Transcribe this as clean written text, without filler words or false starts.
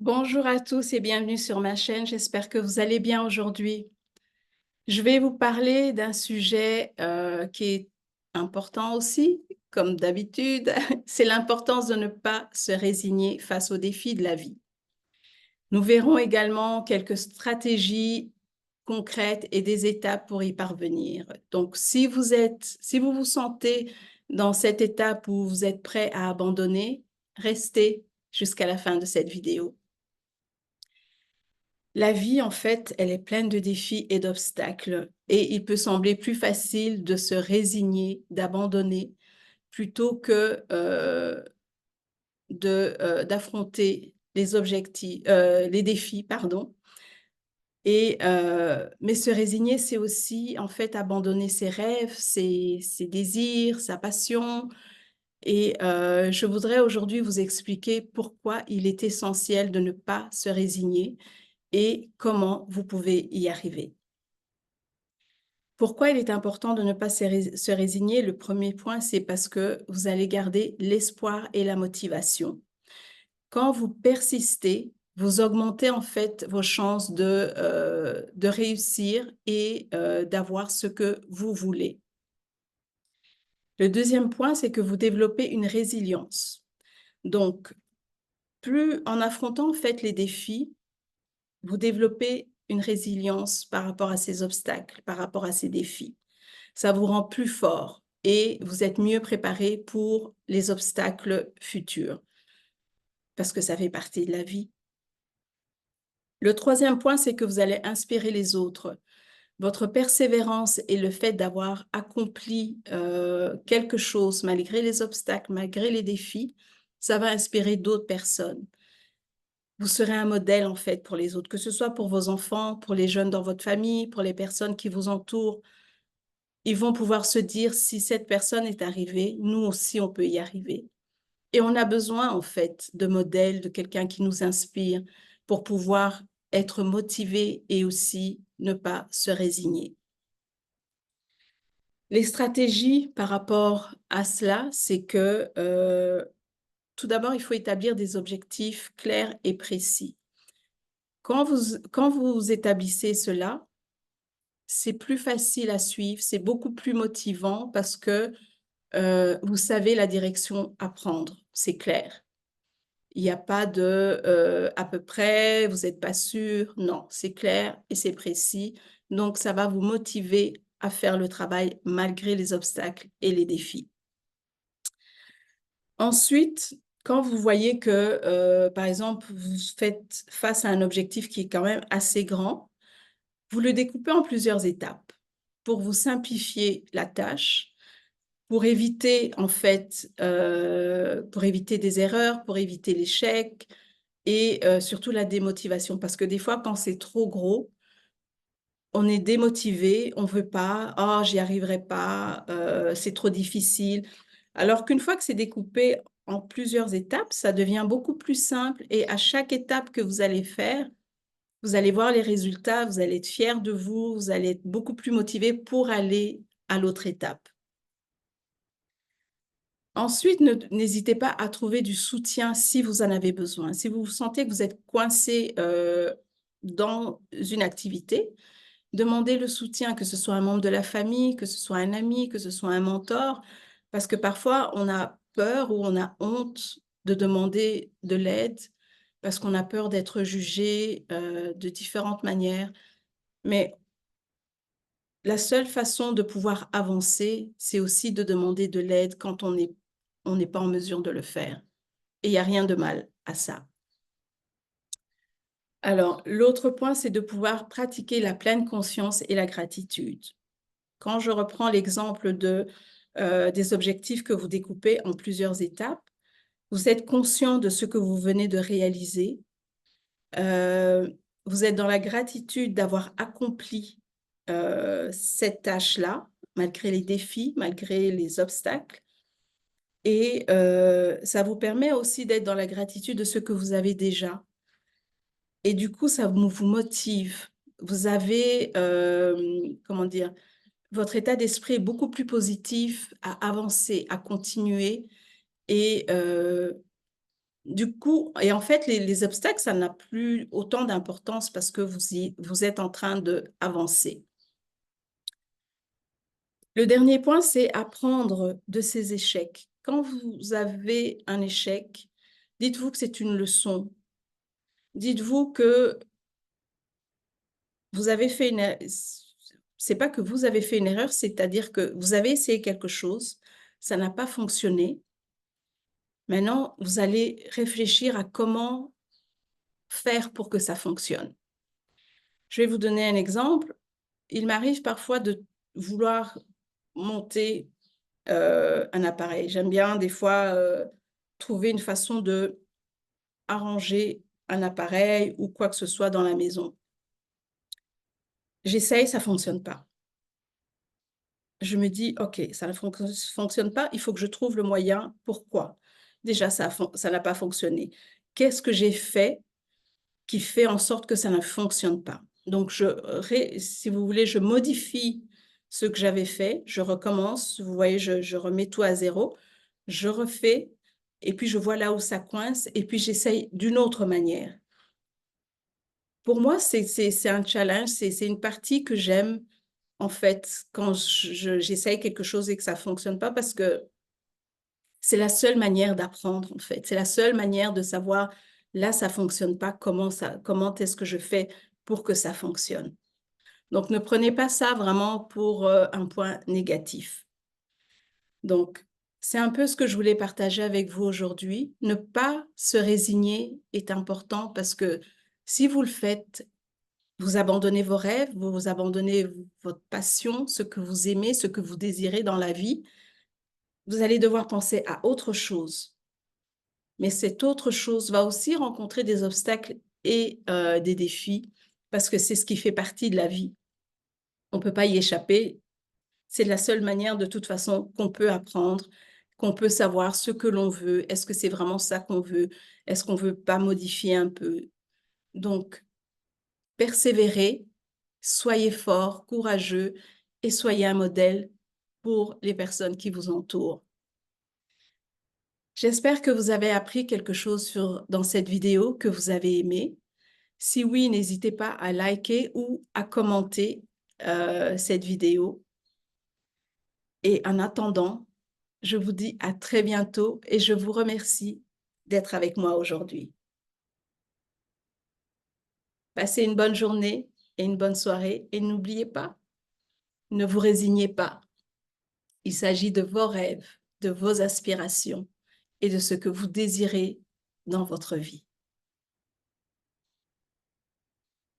Bonjour à tous et bienvenue sur ma chaîne. J'espère que vous allez bien aujourd'hui. Je vais vous parler d'un sujet qui est important aussi, comme d'habitude. C'est l'importance de ne pas se résigner face aux défis de la vie. Nous verrons également quelques stratégies concrètes et des étapes pour y parvenir. Donc, si vous vous sentez dans cette étape où vous êtes prêt à abandonner, restez jusqu'à la fin de cette vidéo. La vie, en fait, elle est pleine de défis et d'obstacles et il peut sembler plus facile de se résigner, d'abandonner, plutôt que d'affronter les défis, pardon. Mais se résigner, c'est aussi, en fait, abandonner ses rêves, ses désirs, sa passion. Je voudrais aujourd'hui vous expliquer pourquoi il est essentiel de ne pas se résigner et comment vous pouvez y arriver. Pourquoi il est important de ne pas se résigner? Le premier point, c'est parce que vous allez garder l'espoir et la motivation. Quand vous persistez, vous augmentez en fait vos chances de réussir et d'avoir ce que vous voulez. Le deuxième point, c'est que vous développez une résilience. Donc, plus en affrontant en fait les défis, vous développez une résilience par rapport à ces obstacles, par rapport à ces défis. Ça vous rend plus fort et vous êtes mieux préparé pour les obstacles futurs, parce que ça fait partie de la vie. Le troisième point, c'est que vous allez inspirer les autres. Votre persévérance et le fait d'avoir accompli quelque chose malgré les obstacles, malgré les défis, ça va inspirer d'autres personnes. Vous serez un modèle en fait pour les autres, que ce soit pour vos enfants, pour les jeunes dans votre famille, pour les personnes qui vous entourent. Ils vont pouvoir se dire, si cette personne est arrivée, nous aussi, on peut y arriver. Et on a besoin, en fait, de modèles, de quelqu'un qui nous inspire pour pouvoir être motivé et aussi ne pas se résigner. Les stratégies par rapport à cela, c'est que tout d'abord, il faut établir des objectifs clairs et précis. Quand vous établissez cela, c'est plus facile à suivre, c'est beaucoup plus motivant parce que vous savez la direction à prendre, c'est clair. Il n'y a pas de à peu près, vous n'êtes pas sûr. Non, c'est clair et c'est précis. Donc, ça va vous motiver à faire le travail malgré les obstacles et les défis. Ensuite, quand vous voyez que, par exemple, vous faites face à un objectif qui est quand même assez grand, vous le découpez en plusieurs étapes pour vous simplifier la tâche, pour éviter, en fait, pour éviter des erreurs, pour éviter l'échec et surtout la démotivation. Parce que des fois, quand c'est trop gros, on est démotivé, on ne veut pas, oh, j'y arriverai pas, c'est trop difficile. Alors qu'une fois que c'est découpé en plusieurs étapes, ça devient beaucoup plus simple et à chaque étape que vous allez faire, vous allez voir les résultats, vous allez être fier de vous, vous allez être beaucoup plus motivé pour aller à l'autre étape. Ensuite, n'hésitez pas à trouver du soutien si vous en avez besoin. Si vous sentez que vous êtes coincé dans une activité, demandez le soutien, que ce soit un membre de la famille, que ce soit un ami, que ce soit un mentor, parce que parfois on a peur ou on a honte de demander de l'aide, parce qu'on a peur d'être jugé de différentes manières. Mais la seule façon de pouvoir avancer, c'est aussi de demander de l'aide quand on n'est pas en mesure de le faire. Et il n'y a rien de mal à ça. Alors, l'autre point, c'est de pouvoir pratiquer la pleine conscience et la gratitude. Quand je reprends l'exemple des objectifs que vous découpez en plusieurs étapes, vous êtes conscient de ce que vous venez de réaliser. Euh, Vous êtes dans la gratitude d'avoir accompli cette tâche-là, malgré les défis, malgré les obstacles. Et ça vous permet aussi d'être dans la gratitude de ce que vous avez déjà. Et du coup, ça vous motive. Vous avez, comment dire, votre état d'esprit est beaucoup plus positif à avancer, à continuer. Et Du coup, et en fait, les obstacles, ça n'a plus autant d'importance parce que vous êtes en train d'avancer. Le dernier point, c'est apprendre de ces échecs. Quand vous avez un échec, dites-vous que c'est une leçon. Dites-vous que vous avez fait une... C'est pas que vous avez fait une erreur, c'est-à-dire que vous avez essayé quelque chose, ça n'a pas fonctionné. Maintenant, vous allez réfléchir à comment faire pour que ça fonctionne. Je vais vous donner un exemple. Il m'arrive parfois de vouloir monter un appareil. J'aime bien des fois trouver une façon de arranger un appareil ou quoi que ce soit dans la maison. J'essaye, ça ne fonctionne pas. Je me dis, OK, ça ne fonctionne pas, il faut que je trouve le moyen. Pourquoi? Déjà, ça n'a pas fonctionné. Qu'est-ce que j'ai fait qui fait en sorte que ça ne fonctionne pas? Donc, si vous voulez, je modifie ce que j'avais fait, je recommence, vous voyez, je remets tout à zéro, je refais, et puis je vois là où ça coince, et puis j'essaye d'une autre manière. Pour moi, c'est un challenge, c'est une partie que j'aime, en fait, quand j'essaye quelque chose et que ça ne fonctionne pas, parce que c'est la seule manière d'apprendre, en fait. C'est la seule manière de savoir, là, ça ne fonctionne pas, comment est-ce que je fais pour que ça fonctionne. Donc, ne prenez pas ça vraiment pour un point négatif. Donc, c'est un peu ce que je voulais partager avec vous aujourd'hui. Ne pas se résigner est important parce que si vous le faites, vous abandonnez vos rêves, vous abandonnez votre passion, ce que vous aimez, ce que vous désirez dans la vie. Vous allez devoir penser à autre chose. Mais cette autre chose va aussi rencontrer des obstacles et des défis parce que c'est ce qui fait partie de la vie. On ne peut pas y échapper. C'est la seule manière de toute façon qu'on peut apprendre, qu'on peut savoir ce que l'on veut. Est-ce que c'est vraiment ça qu'on veut? Est-ce qu'on ne veut pas modifier un peu? Donc, persévérez, soyez fort, courageux et soyez un modèle pour les personnes qui vous entourent. J'espère que vous avez appris quelque chose dans cette vidéo, que vous avez aimé. Si oui, n'hésitez pas à liker ou à commenter cette vidéo. Et en attendant, je vous dis à très bientôt et je vous remercie d'être avec moi aujourd'hui. Passez une bonne journée et une bonne soirée et n'oubliez pas, ne vous résignez pas. Il s'agit de vos rêves, de vos aspirations et de ce que vous désirez dans votre vie.